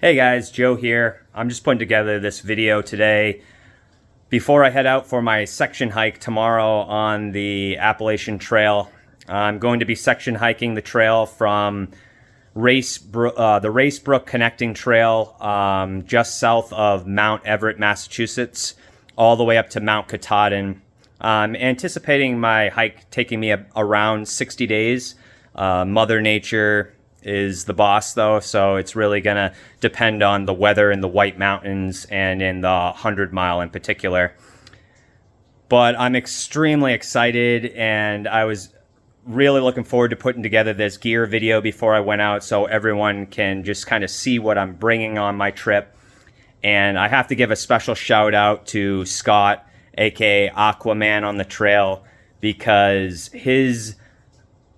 Hey guys, Joe here. I'm just putting together this video today before I head out for my section hike tomorrow on the Appalachian Trail. I'm going to be section hiking the trail from the Racebrook Connecting Trail just south of Mount Everett, Massachusetts, all the way up to Mount Katahdin. I'm anticipating my hike taking me around 60 days. Mother Nature is the boss though, so it's really gonna depend on the weather in the White Mountains and in the 100 Mile in particular. But I'm extremely excited, and I was really looking forward to putting together this gear video before I went out so everyone can just kind of see what I'm bringing on my trip. And I have to give a special shout out to Scott, aka Aquaman on the trail, because his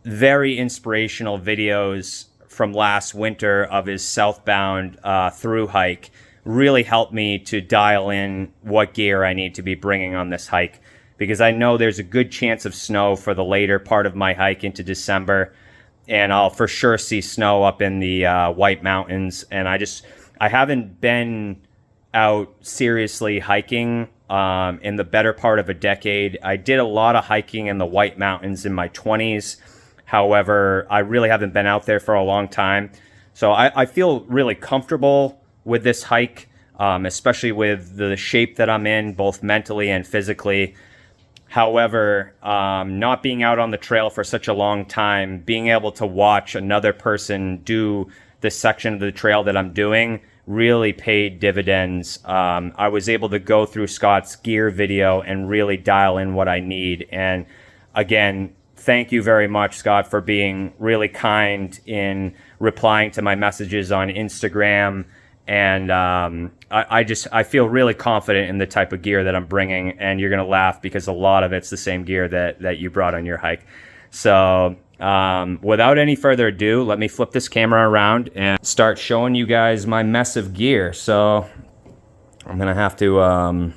very inspirational videos from last winter of his southbound through hike really helped me to dial in what gear I need to be bringing on this hike, because I know there's a good chance of snow for the later part of my hike into December, and I'll for sure see snow up in the White Mountains. And I haven't been out seriously hiking in the better part of a decade. I did a lot of hiking in the White Mountains in my 20s. However, I really haven't been out there for a long time. So I feel really comfortable with this hike, especially with the shape that I'm in, both mentally and physically. However, not being out on the trail for such a long time, being able to watch another person do this section of the trail that I'm doing really paid dividends. I was able to go through Scott's gear video and really dial in what I need. And again, thank you very much, Scott, for being really kind in replying to my messages on Instagram. And I feel really confident in the type of gear that I'm bringing. And you're going to laugh because a lot of it's the same gear that you brought on your hike. So without any further ado, let me flip this camera around and start showing you guys my mess of gear. So I'm going to have to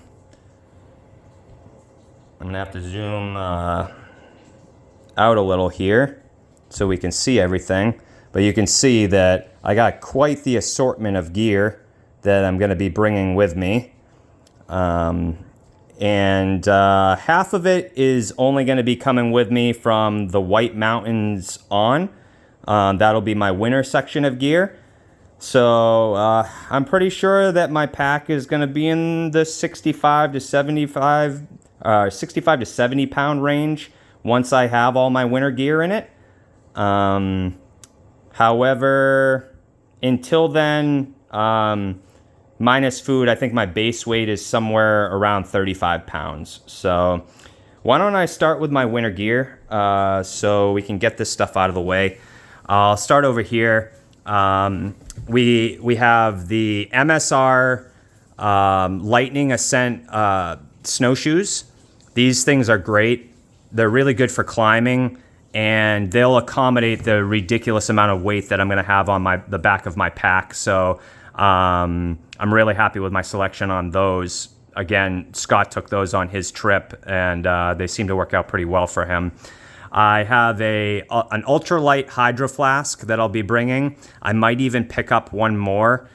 zoom out a little here so we can see everything, but you can see that I got quite the assortment of gear that I'm going to be bringing with me, and half of it is only going to be coming with me from the White Mountains on. That'll be my winter section of gear. So I'm pretty sure that my pack is going to be in the 65 to 70 pound range once I have all my winter gear in it. However, until then, minus food, I think my base weight is somewhere around 35 pounds. So why don't I start with my winter gear so we can get this stuff out of the way. I'll start over here. We have the MSR Lightning Ascent snowshoes. These things are great. They're really good for climbing, and they'll accommodate the ridiculous amount of weight that I'm going to have on the back of my pack. So I'm really happy with my selection on those. Again, Scott took those on his trip, and they seem to work out pretty well for him. I have an ultralight hydro flask that I'll be bringing. I might even pick up one more,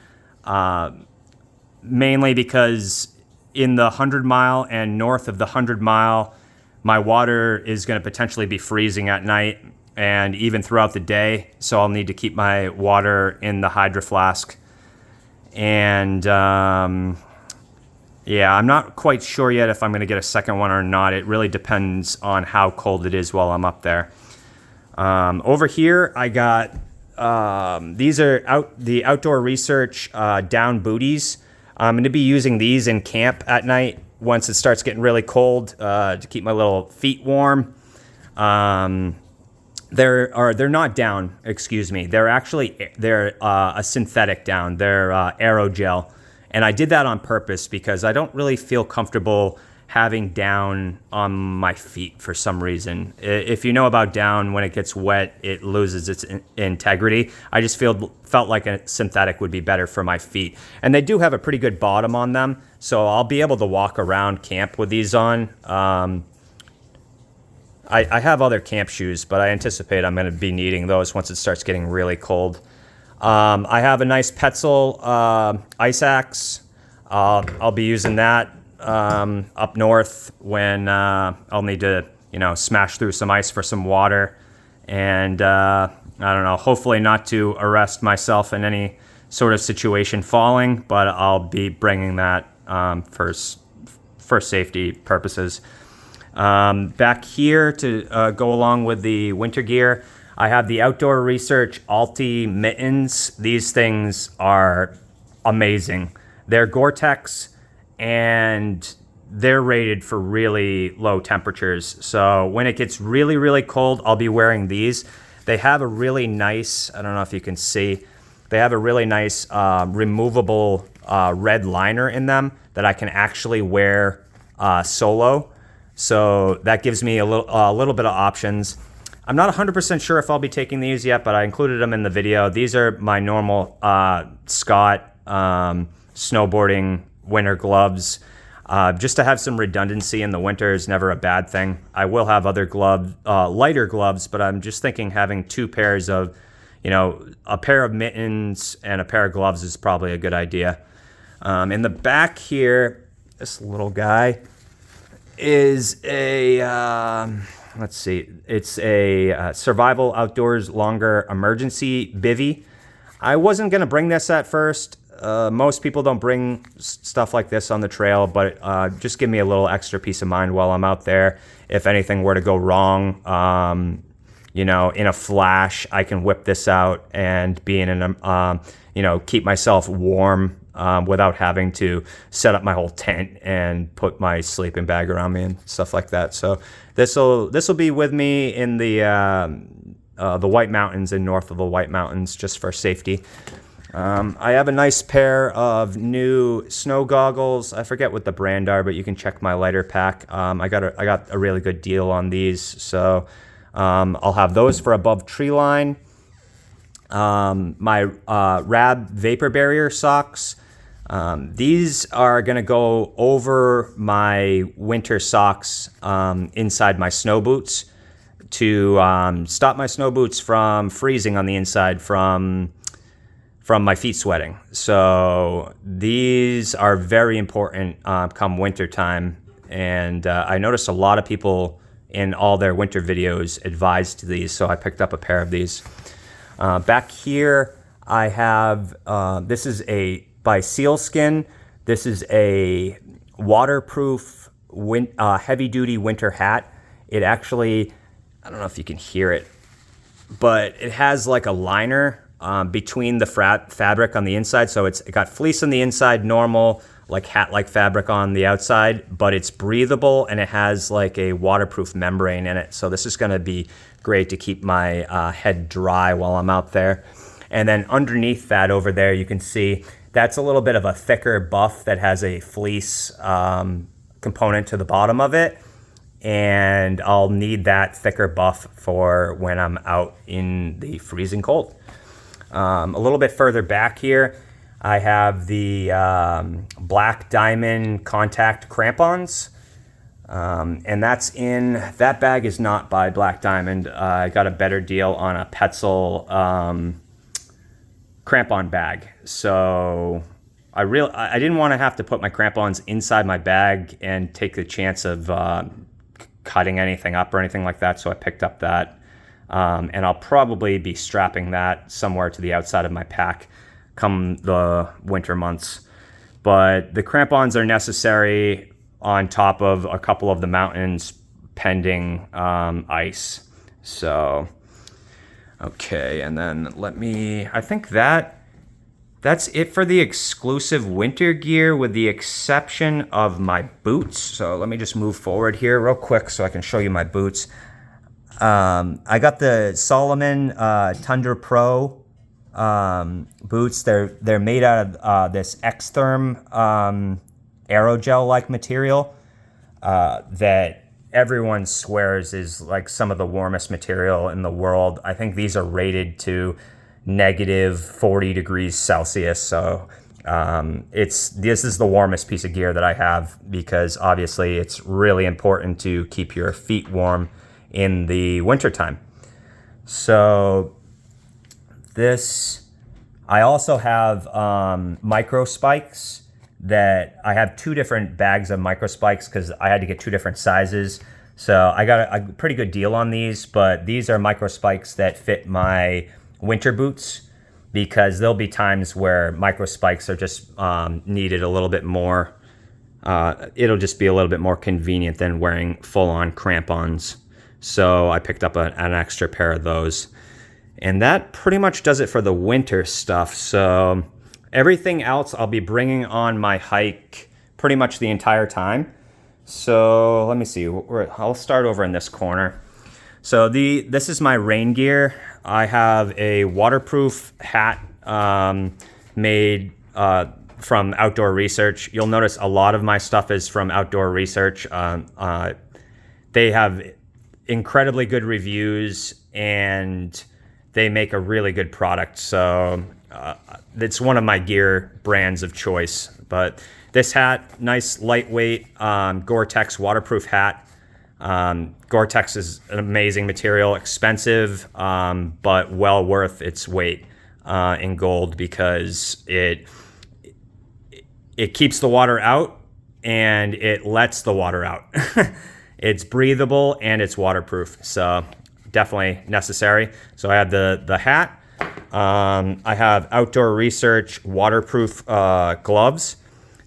mainly because in the 100 Mile and north of the 100 Mile, my water is going to potentially be freezing at night and even throughout the day, so I'll need to keep my water in the hydro flask. And yeah, I'm not quite sure yet if I'm going to get a second one or not. It really depends on how cold it is while I'm up there. Over here, I got these are the Outdoor Research down booties. I'm going to be using these in camp at night once it starts getting really cold to keep my little feet warm. They're not down, excuse me. They're a synthetic down. They're aerogel. And I did that on purpose because I don't really feel comfortable having down on my feet for some reason. If you know about down, when it gets wet, it loses its integrity. I just felt like a synthetic would be better for my feet. And they do have a pretty good bottom on them, so I'll be able to walk around camp with these on. I have other camp shoes, but I anticipate I'm going to be needing those once it starts getting really cold. I have a nice Petzl ice axe. I'll be using that up north when I'll need to, smash through some ice for some water. And I don't know, hopefully not to arrest myself in any sort of situation falling, but I'll be bringing that for safety purposes. Back here to go along with the winter gear, I have the Outdoor Research Alti mittens. These things are amazing. They're Gore-Tex and they're rated for really low temperatures. So when it gets really, really cold, I'll be wearing these. They have a really nice, I don't know if you can see, they have a really nice removable red liner in them that I can actually wear solo. So that gives me a little bit of options. I'm not 100% sure if I'll be taking these yet, but I included them in the video. These are my normal Scott snowboarding winter gloves. Just to have some redundancy in the winter is never a bad thing. I will have other gloves, lighter gloves, but I'm just thinking having two pairs of, a pair of mittens and a pair of gloves is probably a good idea. In the back here, this little guy is a, let's see, it's a Survival Outdoors Longer Emergency Bivy. I wasn't going to bring this at first. Most people don't bring stuff like this on the trail, but just give me a little extra peace of mind while I'm out there. If anything were to go wrong, in a flash, I can whip this out and be in an, keep myself warm without having to set up my whole tent and put my sleeping bag around me and stuff like that. So this will be with me in the White Mountains and north of the White Mountains just for safety. I have a nice pair of new snow goggles. I forget what the brand are, but you can check my lighter pack. I got a really good deal on these, so I'll have those for above tree line. My Rab Vapor Barrier socks. These are going to go over my winter socks inside my snow boots to stop my snow boots from freezing on the inside from my feet sweating. So these are very important come winter time. And I noticed a lot of people in all their winter videos advised these, so I picked up a pair of these. Back here, I have, this is by Sealskin. This is a waterproof heavy-duty winter hat. It actually, I don't know if you can hear it, but it has like a liner between the fabric on the inside. So it got fleece on the inside, normal, like hat-like fabric on the outside, but it's breathable and it has like a waterproof membrane in it. So this is gonna be great to keep my head dry while I'm out there. And then underneath that over there, you can see that's a little bit of a thicker buff that has a fleece component to the bottom of it. And I'll need that thicker buff for when I'm out in the freezing cold. A little bit further back here, I have the Black Diamond contact crampons. And that bag is not by Black Diamond. I got a better deal on a Petzl crampon bag. So I didn't want to have to put my crampons inside my bag and take the chance of cutting anything up or anything like that. So I picked up that. And I'll probably be strapping that somewhere to the outside of my pack come the winter months. But the crampons are necessary on top of a couple of the mountains pending ice. So, okay, and then I think that's it for the exclusive winter gear with the exception of my boots. So let me just move forward here real quick so I can show you my boots. I got the Salomon Tundra Pro boots. They're made out of this Xtherm aerogel-like material that everyone swears is like some of the warmest material in the world. I think these are rated to negative 40 degrees Celsius. So this is the warmest piece of gear that I have because obviously it's really important to keep your feet warm in the wintertime. So this I also have micro spikes that I have 2 different bags of micro spikes because I had to get 2 different sizes. So I got a pretty good deal on these, but these are micro spikes that fit my winter boots because there'll be times where micro spikes are just needed a little bit more. It'll just be a little bit more convenient than wearing full-on crampons. So I picked up an extra pair of those. And that pretty much does it for the winter stuff. So everything else I'll be bringing on my hike pretty much the entire time. So let me see. I'll start over in this corner. So this is my rain gear. I have a waterproof hat made from Outdoor Research. You'll notice a lot of my stuff is from Outdoor Research. They have incredibly good reviews and they make a really good product. So it's one of my gear brands of choice. But this hat, nice lightweight Gore-Tex waterproof hat. Gore-Tex is an amazing material, expensive, but well worth its weight in gold because it keeps the water out and it lets the water out. It's breathable and it's waterproof, so definitely necessary. So I have the hat. I have Outdoor Research waterproof gloves.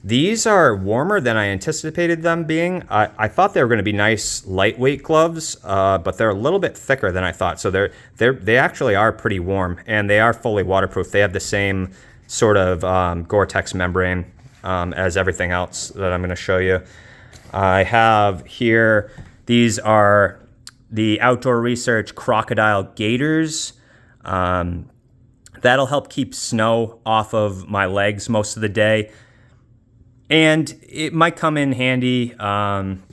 These are warmer than I anticipated them being. I thought they were going to be nice lightweight gloves, but they're a little bit thicker than I thought. So they actually are pretty warm and they are fully waterproof. They have the same sort of Gore-Tex membrane as everything else that I'm going to show you. I have here, these are the Outdoor Research crocodile gaiters. That'll help keep snow off of my legs most of the day. And it might come in handy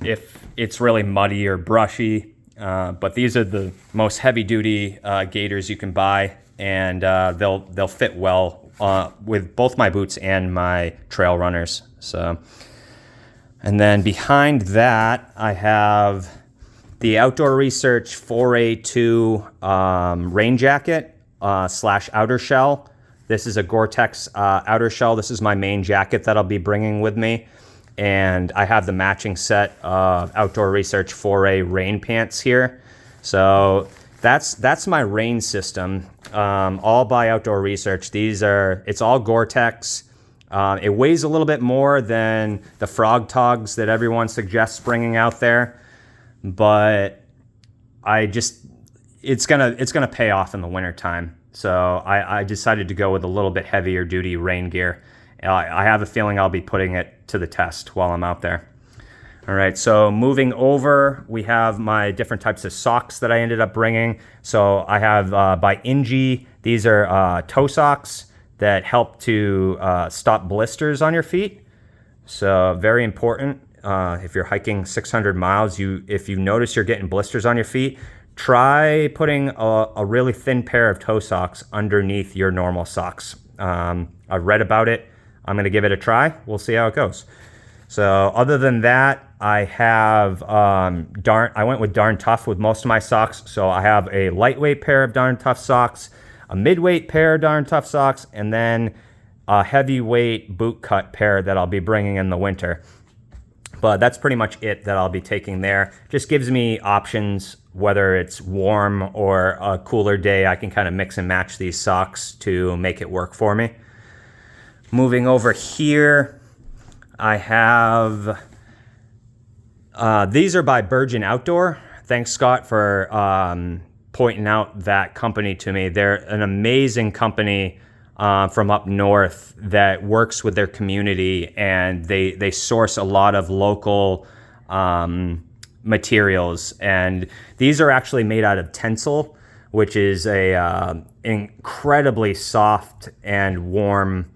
if it's really muddy or brushy. But these are the most heavy-duty gaiters you can buy, and they'll fit well with both my boots and my trail runners. So, and then behind that, I have the Outdoor Research 4A2 rain jacket / outer shell. This is a Gore-Tex outer shell. This is my main jacket that I'll be bringing with me. And I have the matching set of Outdoor Research 4A rain pants here. So that's my rain system, all by Outdoor Research. It's all Gore-Tex. It weighs a little bit more than the Frog Togs that everyone suggests bringing out there. But it's gonna pay off in the wintertime. So I decided to go with a little bit heavier duty rain gear. I have a feeling I'll be putting it to the test while I'm out there. All right, so moving over, we have my different types of socks that I ended up bringing. So I have by Ingi, these are toe socks that help to stop blisters on your feet. So very important. If you're hiking 600 miles, if you notice you're getting blisters on your feet, try putting a really thin pair of toe socks underneath your normal socks. I've read about it. I'm going to give it a try. We'll see how it goes. So other than that, I have I went with Darn Tough with most of my socks. So I have a lightweight pair of Darn Tough socks, a midweight pair of Darn Tough socks, and then a heavyweight boot cut pair that I'll be bringing in the winter. But that's pretty much it that I'll be taking there. Just gives me options, whether it's warm or a cooler day. I can kind of mix and match these socks to make it work for me. Moving over here, I have, these are by Virgin Outdoor. Thanks, Scott, for pointing out that company to me. They're an amazing company from up north that works with their community, and they source a lot of local materials. And these are actually made out of tencel, which is a incredibly soft and warm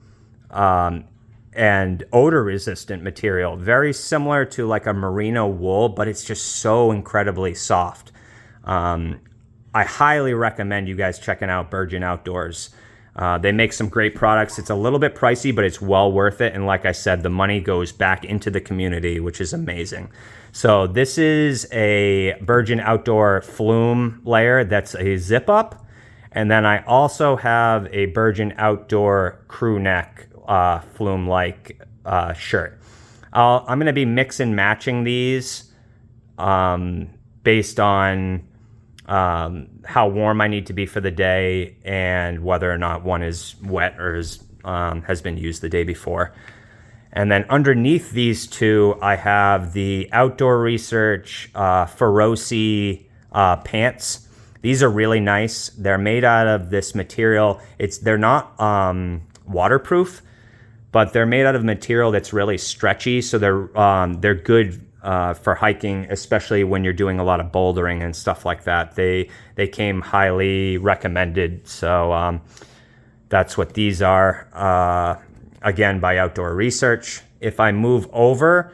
and odor resistant material, very similar to like a merino wool, but it's just so incredibly soft. I highly recommend you guys checking out Virgin Outdoors. They make some great products. It's a little bit pricey, but it's well worth it. And like I said, the money goes back into the community, which is amazing. So this is a Virgin Outdoor flume layer that's a zip up. And then I also have a Virgin Outdoor crew neck flume-like shirt. I'm going to be mix and matching these based on how warm I need to be for the day and whether or not one is wet or has been used the day before. And then underneath these two, I have the Outdoor Research Feroci pants. These are really nice. They're made out of this material. They're not waterproof, but they're made out of material that's really stretchy. So they're good for hiking, especially when you're doing a lot of bouldering and stuff like that. They came highly recommended. So that's what these are. Again, by Outdoor Research. If I move over,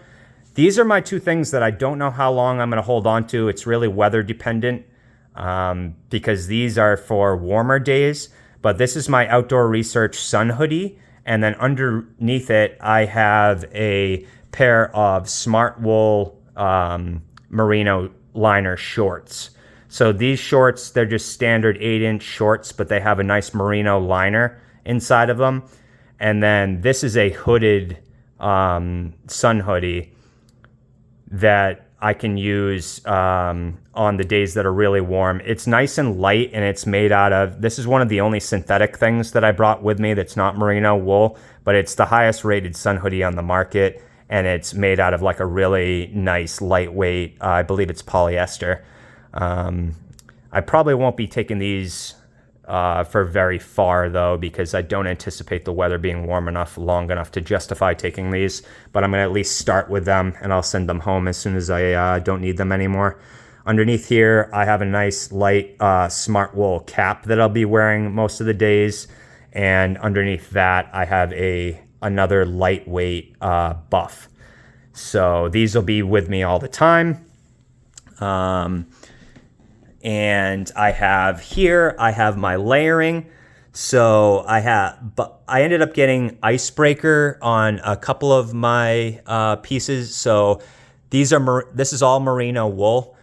these are my two things that I don't know how long I'm going to hold on to. It's really weather dependent because these are for warmer days. But this is my Outdoor Research sun hoodie. And then underneath it, I have a pair of Smart Wool merino liner shorts. So these shorts, they're just standard 8-inch shorts, but they have a nice merino liner inside of them. And then this is a hooded sun hoodie that I can use on the days that are really warm. It's nice and light, and it's made out of, this is one of the only synthetic things that I brought with me that's not merino wool, but it's the highest rated sun hoodie on the market, and it's made out of like a really nice lightweight, I believe it's polyester. I probably won't be taking these for very far though, because I don't anticipate the weather being warm enough, long enough to justify taking these, but I'm gonna at least start with them and I'll send them home as soon as I don't need them anymore. Underneath here, I have a nice light Smart Wool cap that I'll be wearing most of the days. And underneath that, I have another lightweight buff. So these will be with me all the time. And I have my layering. So I ended up getting icebreaker on a couple of my pieces. So this is all merino wool.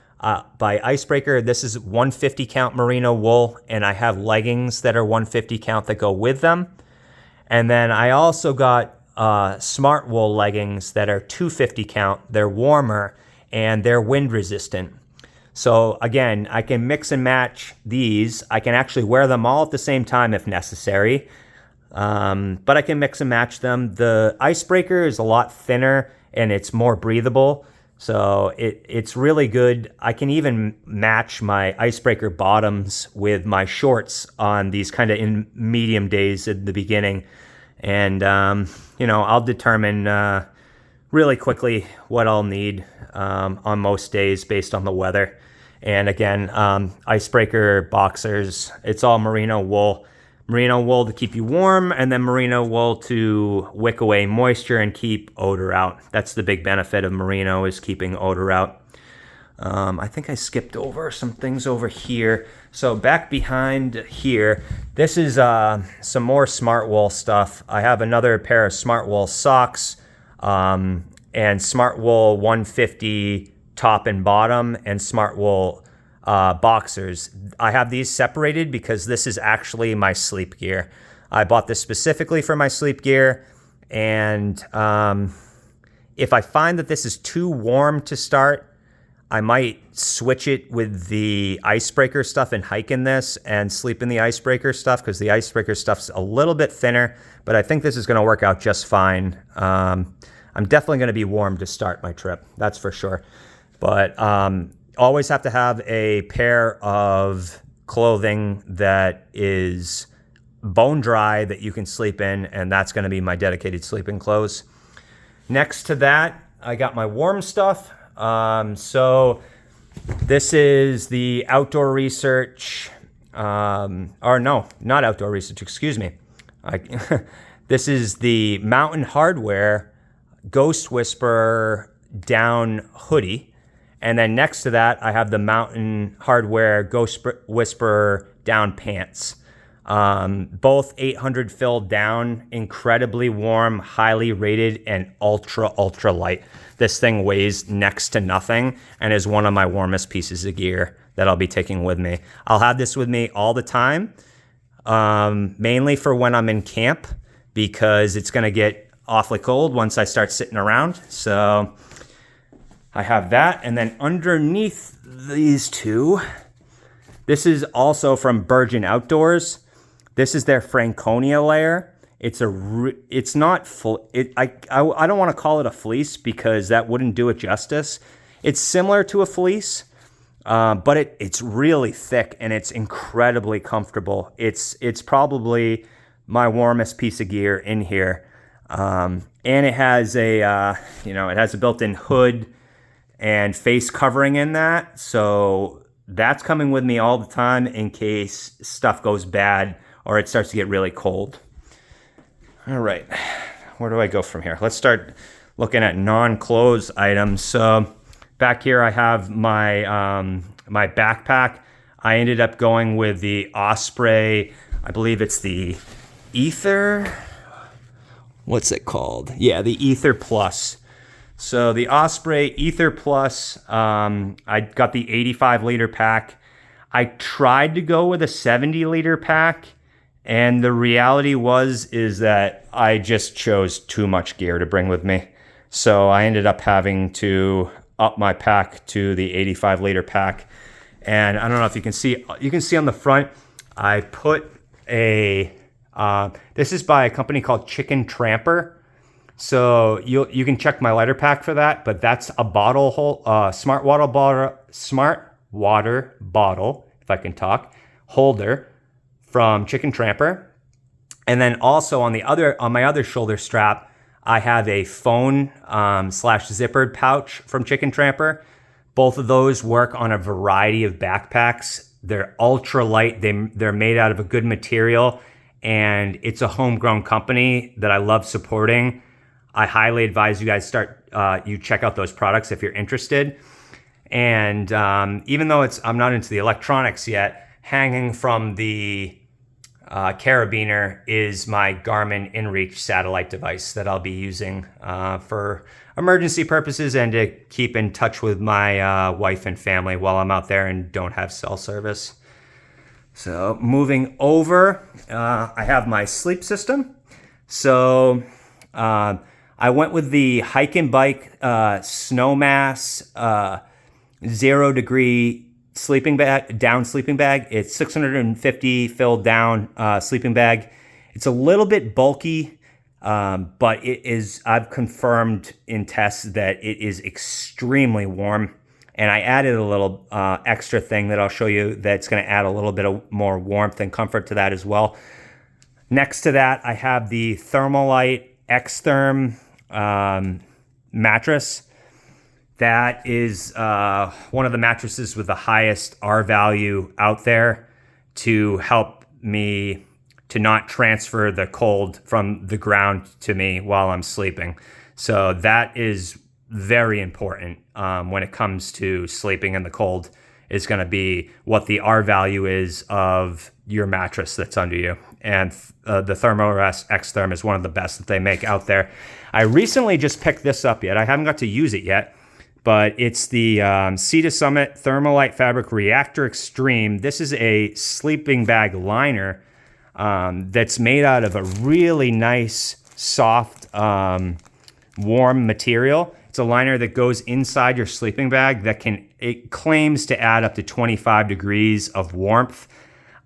By icebreaker, this is 150 count merino wool, and I have leggings that are 150 count that go with them. And then I also got Smart Wool leggings that are 250 count. They're warmer and they're wind resistant. So again, I can mix and match these. I can actually wear them all at the same time if necessary, but I can mix and match them. The icebreaker is a lot thinner and it's more breathable, so it's really good. I can even match my icebreaker bottoms with my shorts on these kind of in medium days at the beginning, and I'll determine really quickly what I'll need on most days based on the weather. And again, icebreaker boxers, it's all merino wool to keep you warm, and then merino wool to wick away moisture and keep odor out. That's the big benefit of merino, is keeping odor out. I think I skipped over some things over here. So back behind here, this is some more Smart Wool stuff. I have another pair of Smart Wool socks, and Smart Wool 150 top and bottom, and Smart Wool boxers. I have these separated because this is actually my sleep gear. I bought this specifically for my sleep gear, and if I find that this is too warm to start, I might switch it with the icebreaker stuff and hike in this and sleep in the icebreaker stuff, because the icebreaker stuff's a little bit thinner, but I think this is going to work out just fine. I'm definitely going to be warm to start my trip, that's for sure. But always have to have a pair of clothing that is bone dry that you can sleep in, and that's going to be my dedicated sleeping clothes. Next to that, I got my warm stuff. So this is the Outdoor Research, or no, not Outdoor Research, excuse me. This is the Mountain Hardwear Ghost Whisperer down hoodie. And then next to that, I have the Mountain Hardwear Ghost Whisperer down pants. Both 800 fill down, incredibly warm, highly rated, and ultra light. This thing weighs next to nothing and is one of my warmest pieces of gear that I'll be taking with me. I'll have this with me all the time, mainly for when I'm in camp, because it's gonna get awfully cold once I start sitting around. So I have that, and then underneath these two, this is also from Virgin Outdoors. This is their Franconia layer. It's not full. I don't want to call it a fleece because that wouldn't do it justice. It's similar to a fleece, but it's really thick and it's incredibly comfortable. It's probably my warmest piece of gear in here, and it has a it has a built-in hood and face covering in that, so that's coming with me all the time in case stuff goes bad or it starts to get really cold. All right, where do I go from here? Let's start looking at non-clothes items. So back here I have my my backpack. I ended up going with the Osprey, I believe it's the Ether. What's it called? Yeah, the Ether Plus. So the Osprey Ether Plus, I got the 85 liter pack. I tried to go with a 70 liter pack, and the reality is that I just chose too much gear to bring with me. So I ended up having to up my pack to the 85 liter pack. And I don't know if you can see on the front, I put this is by a company called Chicken Tramper. So you can check my lighter pack for that, but that's a smart water bottle, if I can talk, holder from Chicken Tramper. And then also on my other shoulder strap, I have a phone slash zippered pouch from Chicken Tramper. Both of those work on a variety of backpacks. They're ultra light. They're made out of a good material, and it's a homegrown company that I love supporting. I highly advise you guys you check out those products if you're interested. And even though I'm not into the electronics yet, hanging from the carabiner is my Garmin InReach satellite device that I'll be using for emergency purposes and to keep in touch with my wife and family while I'm out there and don't have cell service. So moving over, I have my sleep system. So I went with the Hike and Bike Snowmass 0 degree down sleeping bag. It's 650 filled down sleeping bag. It's a little bit bulky, but I've confirmed in tests that it is extremely warm. And I added a little extra thing that I'll show you that's going to add a little bit of more warmth and comfort to that as well. Next to that, I have the Thermalite X-Therm mattress. That is one of the mattresses with the highest R value out there to help me to not transfer the cold from the ground to me while I'm sleeping. So that is very important when it comes to sleeping in the cold, is going to be what the R value is of your mattress that's under you. And the Thermarest X-Therm is one of the best that they make out there. I recently just picked this up yet. I haven't got to use it yet, but it's the Sea to Summit Thermalite Fabric Reactor Extreme. This is a sleeping bag liner that's made out of a really nice, soft, warm material. It's a liner that goes inside your sleeping bag it claims to add up to 25 degrees of warmth.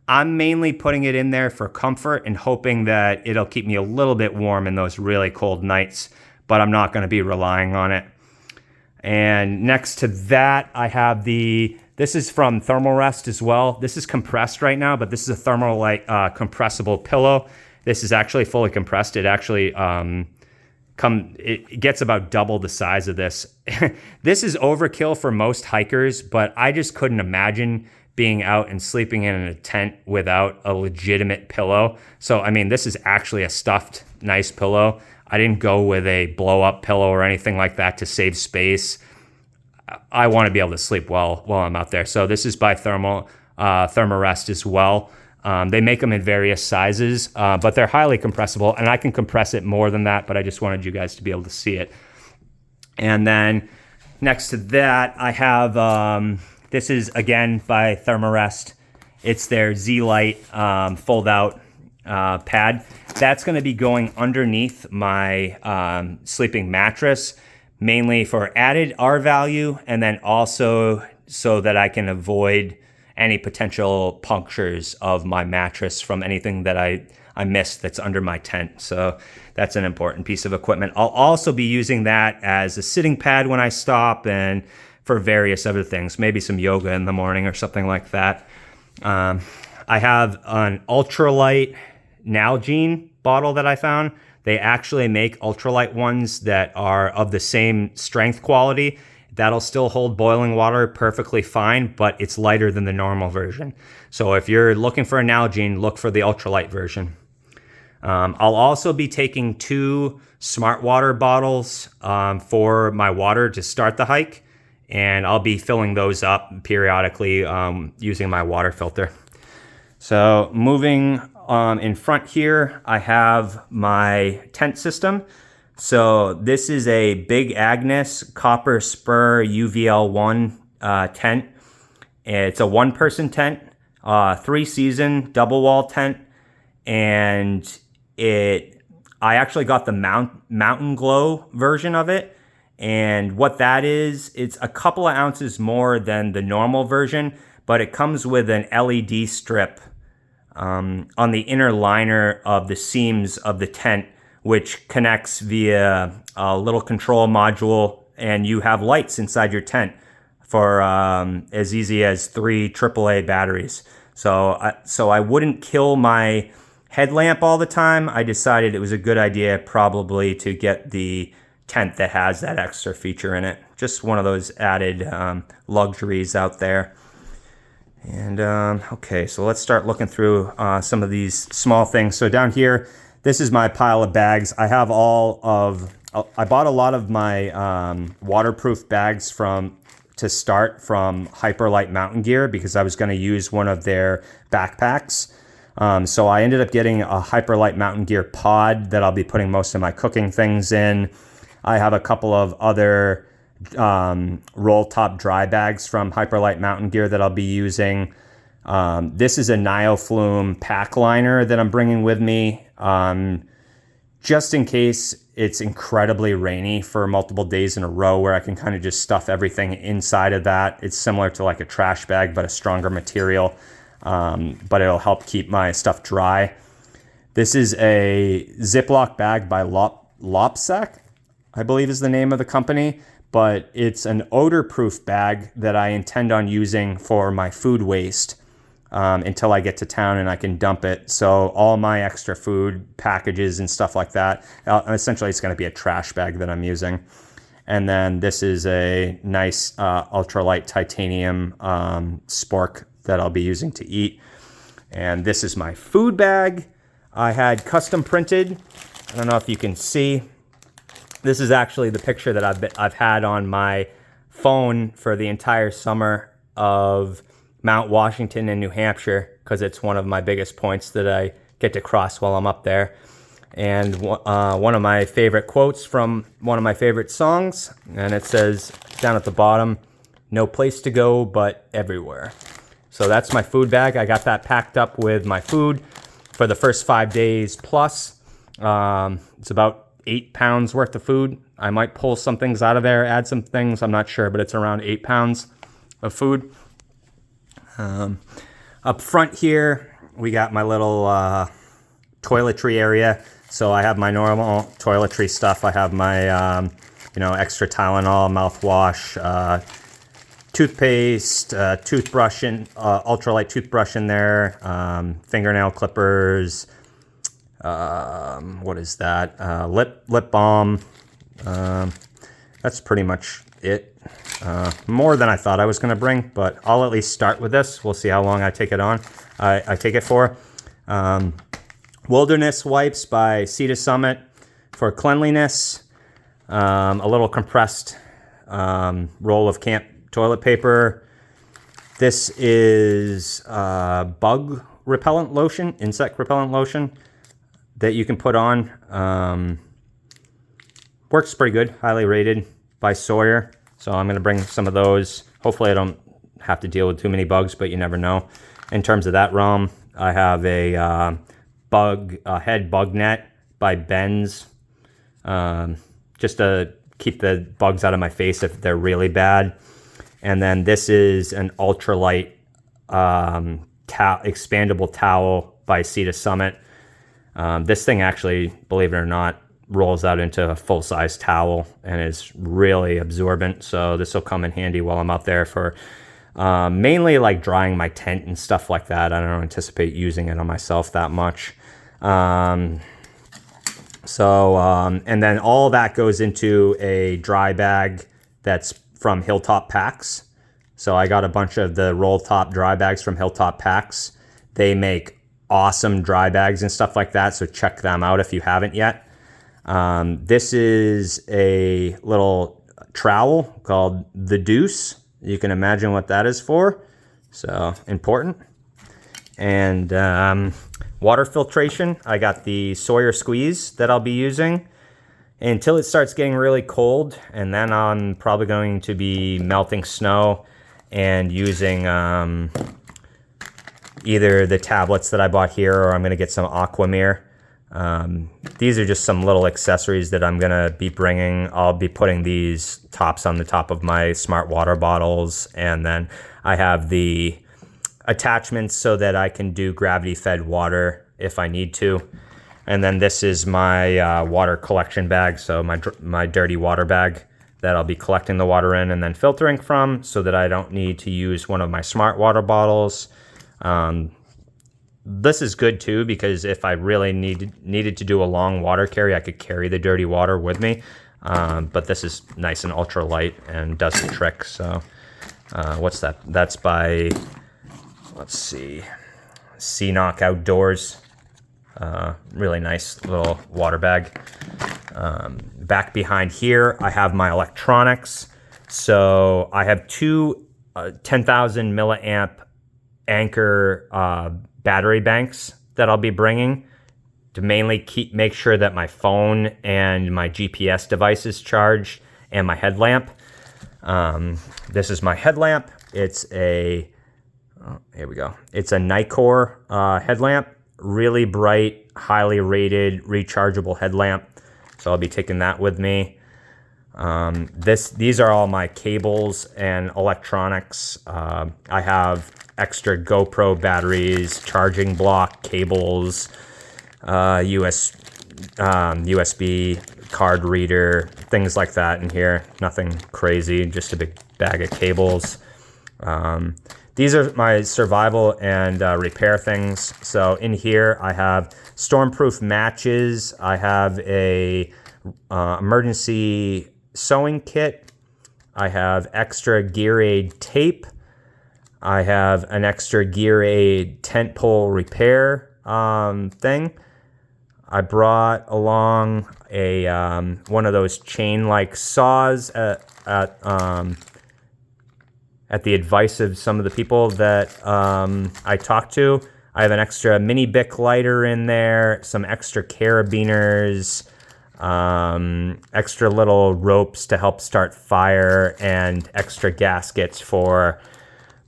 I'm mainly putting it in there for comfort and hoping that it'll keep me a little bit warm in those really cold nights, but I'm not going to be relying on it. And next to that, I have this is from Thermarest as well. This is compressed right now, but this is a Thermalite compressible pillow. This is actually fully compressed. It actually it gets about double the size of this. This is overkill for most hikers, but I just couldn't imagine being out and sleeping in a tent without a legitimate pillow. So, I mean, this is actually a stuffed, nice pillow. I didn't go with a blow-up pillow or anything like that to save space. I want to be able to sleep well while I'm out there. So this is by Thermarest as well. They make them in various sizes, but they're highly compressible, and I can compress it more than that, but I just wanted you guys to be able to see it. And then next to that, I have This is, again, by Thermarest. It's their Z-Lite fold-out pad. That's going to be going underneath my sleeping mattress, mainly for added R value, and then also so that I can avoid any potential punctures of my mattress from anything that I missed that's under my tent. So that's an important piece of equipment. I'll also be using that as a sitting pad when I stop and for various other things, maybe some yoga in the morning or something like that. I have an ultralight Nalgene bottle that I found. They actually make ultralight ones that are of the same strength quality. That'll still hold boiling water perfectly fine, but it's lighter than the normal version. So if you're looking for a Nalgene, look for the ultralight version. I'll also be taking 2 smart water bottles for my water to start the hike, and I'll be filling those up periodically using my water filter. So moving in front here, I have my tent system. So this is a Big Agnes Copper Spur UVL1 tent. It's a 1-person tent, 3-season double wall tent, and I actually got the Mountain Glow version of it. And what that is, it's a couple of ounces more than the normal version, but it comes with an LED strip on the inner liner of the seams of the tent, which connects via a little control module, and you have lights inside your tent for as easy as 3 AAA batteries. So I wouldn't kill my headlamp all the time. I decided it was a good idea probably to get the tent that has that extra feature in it. Just one of those added luxuries out there. And okay, so let's start looking through some of these small things. So down here, this is my pile of bags. I bought a lot of my waterproof bags to start from Hyperlight Mountain Gear because I was going to use one of their backpacks. So I ended up getting a Hyperlight Mountain Gear pod that I'll be putting most of my cooking things in. I have a couple of other roll top dry bags from Hyperlight Mountain Gear that I'll be using. This is a Nioflume pack liner that I'm bringing with me, just in case it's incredibly rainy for multiple days in a row, where I can kind of just stuff everything inside of that. It's similar to like a trash bag, but a stronger material, but it'll help keep my stuff dry. This is a Ziploc bag by Lopsac, I believe is the name of the company, but it's an odor-proof bag that I intend on using for my food waste until I get to town and I can dump it. So all my extra food packages and stuff like that, essentially it's going to be a trash bag that I'm using. And then this is a nice ultralight titanium spork that I'll be using to eat. And this is my food bag I had custom printed. I don't know if you can see. This is actually the picture that I've had on my phone for the entire summer of Mount Washington in New Hampshire, because it's one of my biggest points that I get to cross while I'm up there. And one of my favorite quotes from one of my favorite songs, and it says down at the bottom, "No place to go but everywhere." So that's my food bag. I got that packed up with my food for the first 5 days plus. It's about 8 pounds worth of food. I might pull some things out of there, add some things, I'm not sure, but it's around 8 pounds of food. Up front here, we got my little toiletry area. So I have my normal toiletry stuff. I have my extra Tylenol, mouthwash, toothpaste, toothbrush, ultralight toothbrush in there, fingernail clippers, what is that? Lip balm. That's pretty much it. More than I thought I was going to bring, but I'll at least start with this. We'll see how long I take it on. I take it for. Wilderness wipes by Cedar Summit for cleanliness. A little compressed roll of camp toilet paper. This is bug repellent lotion, insect repellent lotion that you can put on. Works pretty good, highly rated by Sawyer. So I'm going to bring some of those. Hopefully I don't have to deal with too many bugs, but you never know. In terms of that realm, I have a head bug net by Ben's, just to keep the bugs out of my face if they're really bad. And then this is an ultralight expandable towel by Sea to Summit. This thing actually, believe it or not, rolls out into a full-size towel and is really absorbent. So this will come in handy while I'm out there for mainly like drying my tent and stuff like that. I don't anticipate using it on myself that much. And then all that goes into a dry bag that's from Hilltop Packs. So I got a bunch of the roll top dry bags from Hilltop Packs. They make awesome dry bags and stuff like that, so check them out if you haven't yet. This is a little trowel called the Deuce. You can imagine what that is for, so important. And water filtration, I got the Sawyer Squeeze that I'll be using until it starts getting really cold, and then I'm probably going to be melting snow and using either the tablets that I bought here, or I'm going to get some Aquamir. These are just some little accessories that I'm going to be bringing. I'll be putting these tops on the top of my smart water bottles, and then I have the attachments so that I can do gravity-fed water if I need to. And then this is my water collection bag, so my dirty water bag that I'll be collecting the water in and then filtering from, so that I don't need to use one of my smart water bottles. This is good too, because if I really needed to do a long water carry, I could carry the dirty water with me. But this is nice and ultra light and does the trick. So what's that? That's by, let's see, Knock Outdoors. Really nice little water bag. Back behind here, I have my electronics. So I have two 10,000 milliamp Anchor battery banks that I'll be bringing to mainly make sure that my phone and my GPS device is charged, and my headlamp. This is my headlamp. It's a, here we go. It's a Nikkor headlamp, really bright, highly rated, rechargeable headlamp. So I'll be taking that with me. These are all my cables and electronics. I have extra GoPro batteries, charging block, cables, USB card reader, things like that in here. Nothing crazy, just a big bag of cables. These are my survival and repair things. So in here I have stormproof matches. I have a emergency sewing kit. I have extra Gear Aid tape. I have an extra Gear Aid tent pole repair thing. I brought along a one of those chain-like saws at the advice of some of the people that I talked to. I have an extra mini Bic lighter in there, some extra carabiners, extra little ropes to help start fire, and extra gaskets for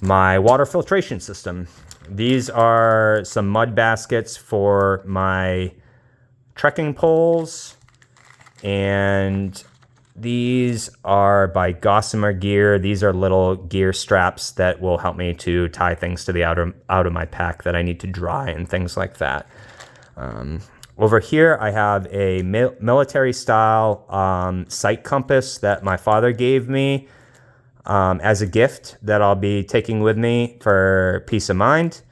my water filtration system. These are some mud baskets for my trekking poles, and these are by Gossamer Gear. These are little gear straps that will help me to tie things to the out of my pack that I need to dry and things like that. Over here, I have a military-style sight compass that my father gave me as a gift that I'll be taking with me for peace of mind.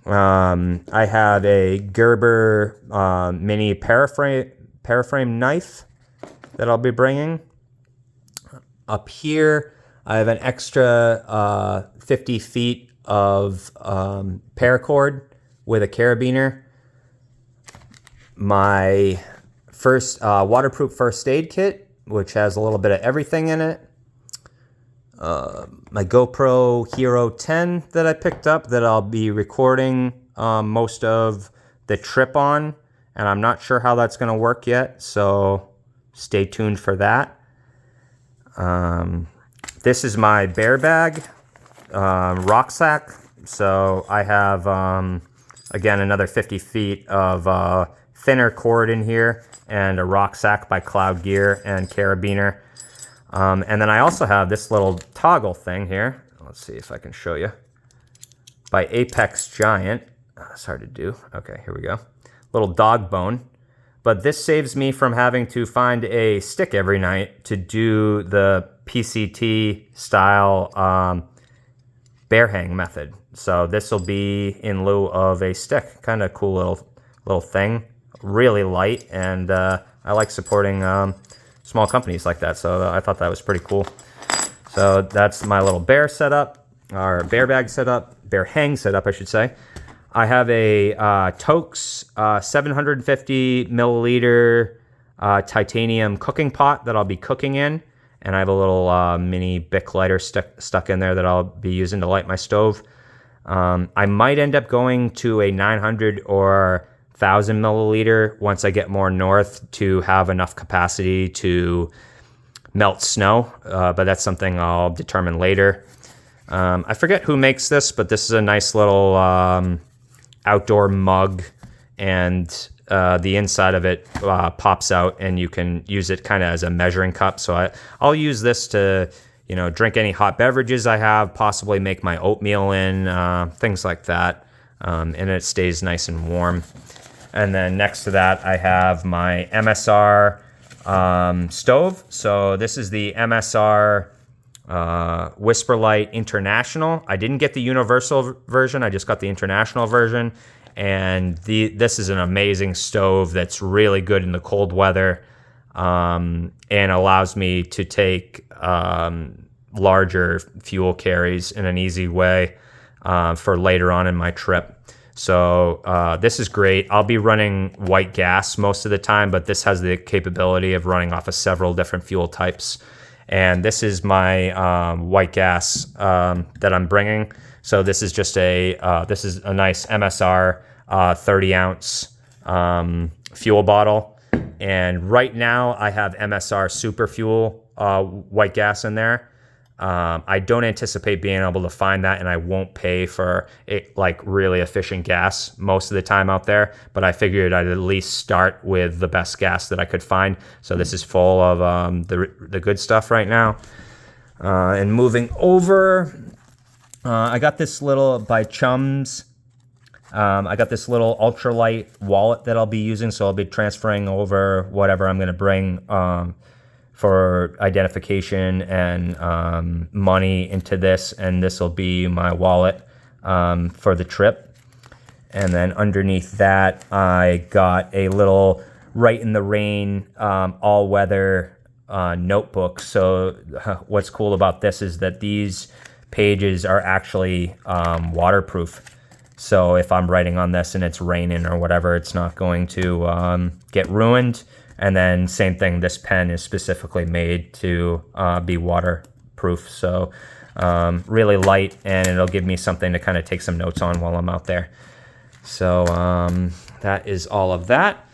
I have a Gerber mini paraframe knife that I'll be bringing. Up here, I have an extra 50 feet of paracord with a carabiner. My first waterproof first aid kit, which has a little bit of everything in it. My GoPro Hero 10 that I picked up that I'll be recording most of the trip on, and I'm not sure how that's going to work yet, so stay tuned for that. This is my bear bag. rucksack. So I have, again, another 50 feet of thinner cord in here, and a rucksack by Cloud Gear and carabiner. And then I also have this little toggle thing here. Let's see if I can show you. By Apex Giant. It's hard to do. Okay, here we go. Little dog bone. But this saves me from having to find a stick every night to do the PCT style bear hang method. So this will be in lieu of a stick. Kind of cool little thing. Really light, and I like supporting small companies like that. So I thought that was pretty cool. So that's my little bear setup, or bear bag setup, bear hang setup, I should say. I have a Tokes 750 milliliter titanium cooking pot that I'll be cooking in. And I have a little mini Bic lighter stuck in there that I'll be using to light my stove. I might end up going to a 900 or 1,000 milliliter once I get more north to have enough capacity to melt snow. But that's something I'll determine later. I forget who makes this, but this is a nice little outdoor mug, and the inside of it pops out, and you can use it kind of as a measuring cup. So I'll use this to, drink any hot beverages I have, possibly make my oatmeal in, things like that, and it stays nice and warm. And then next to that, I have my MSR stove. So this is the MSR Whisperlight International. I didn't get the universal version. I just got the international version. And this is an amazing stove that's really good in the cold weather, and allows me to take larger fuel carries in an easy way for later on in my trip. So this is great. I'll be running white gas most of the time, but this has the capability of running off of several different fuel types. And this is my white gas that I'm bringing. So this is just this is a nice MSR 30 ounce fuel bottle. And right now I have MSR Super Fuel white gas in there. I don't anticipate being able to find that, and I won't pay for it, like really efficient gas most of the time out there. But I figured I'd at least start with the best gas that I could find. So this is full of the good stuff right now. And moving over, I got this little, by Chums, I got this little ultralight wallet that I'll be using. So I'll be transferring over whatever I'm going to bring for identification and money into this, and this will be my wallet for the trip. And then underneath that, I got a little Right in the Rain all-weather notebook. So what's cool about this is that these pages are actually waterproof. So if I'm writing on this and it's raining or whatever, it's not going to get ruined. And then same thing, this pen is specifically made to be waterproof. So really light, and it'll give me something to kind of take some notes on while I'm out there. So that is all of that.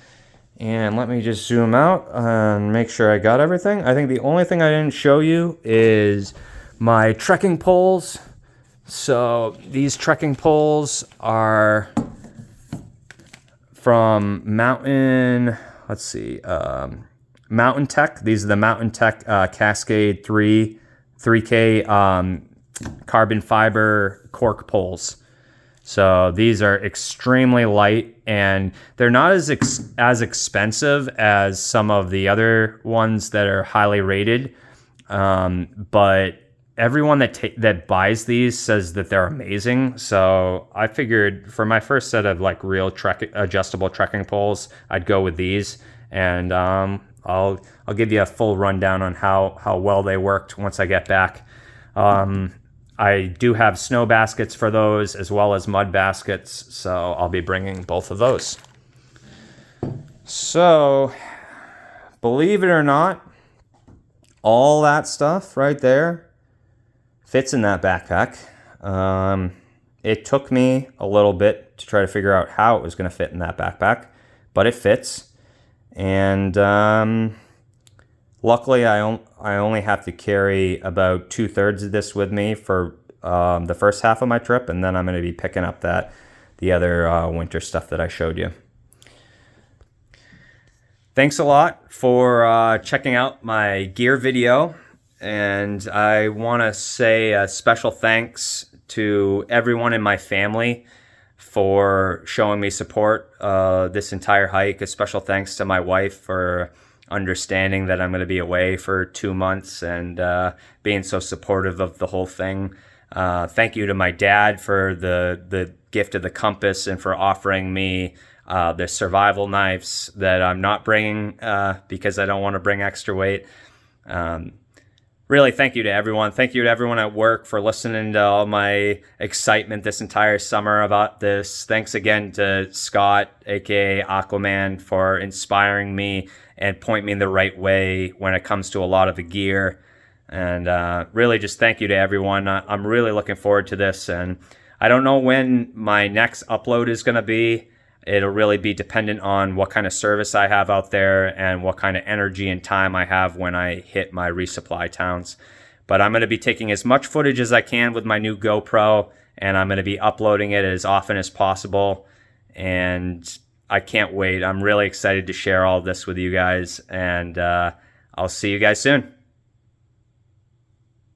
And let me just zoom out and make sure I got everything. I think the only thing I didn't show you is my trekking poles. So these trekking poles are from Mountain Tech. These are the Mountain Tech Cascade 3K carbon fiber cork poles. So these are extremely light, and they're not as expensive as some of the other ones that are highly rated. But everyone that buys these says that they're amazing. So I figured for my first set of like real adjustable trekking poles, I'd go with these, and I'll give you a full rundown on how well they worked once I get back. I do have snow baskets for those as well as mud baskets, so I'll be bringing both of those. So, believe it or not, all that stuff right there fits in that backpack. It took me a little bit to try to figure out how it was going to fit in that backpack, but it fits. And luckily, I only have to carry about 2/3 of this with me for the first half of my trip, and then I'm going to be picking up the other winter stuff that I showed you. Thanks a lot for checking out my gear video, and I want to say a special thanks to everyone in my family for showing me support this entire hike. A special thanks to my wife for understanding that I'm going to be away for 2 months and being so supportive of the whole thing. Thank you to my dad for the gift of the compass and for offering me the survival knives that I'm not bringing because I don't want to bring extra weight. Really, thank you to everyone. Thank you to everyone at work for listening to all my excitement this entire summer about this. Thanks again to Scott, aka Aquaman, for inspiring me and point me in the right way when it comes to a lot of the gear. And really just thank you to everyone. I'm really looking forward to this, and I don't know when my next upload is going to be. It'll really be dependent on what kind of service I have out there and what kind of energy and time I have when I hit my resupply towns. But I'm going to be taking as much footage as I can with my new GoPro, and I'm going to be uploading it as often as possible. And I can't wait. I'm really excited to share all this with you guys, and I'll see you guys soon.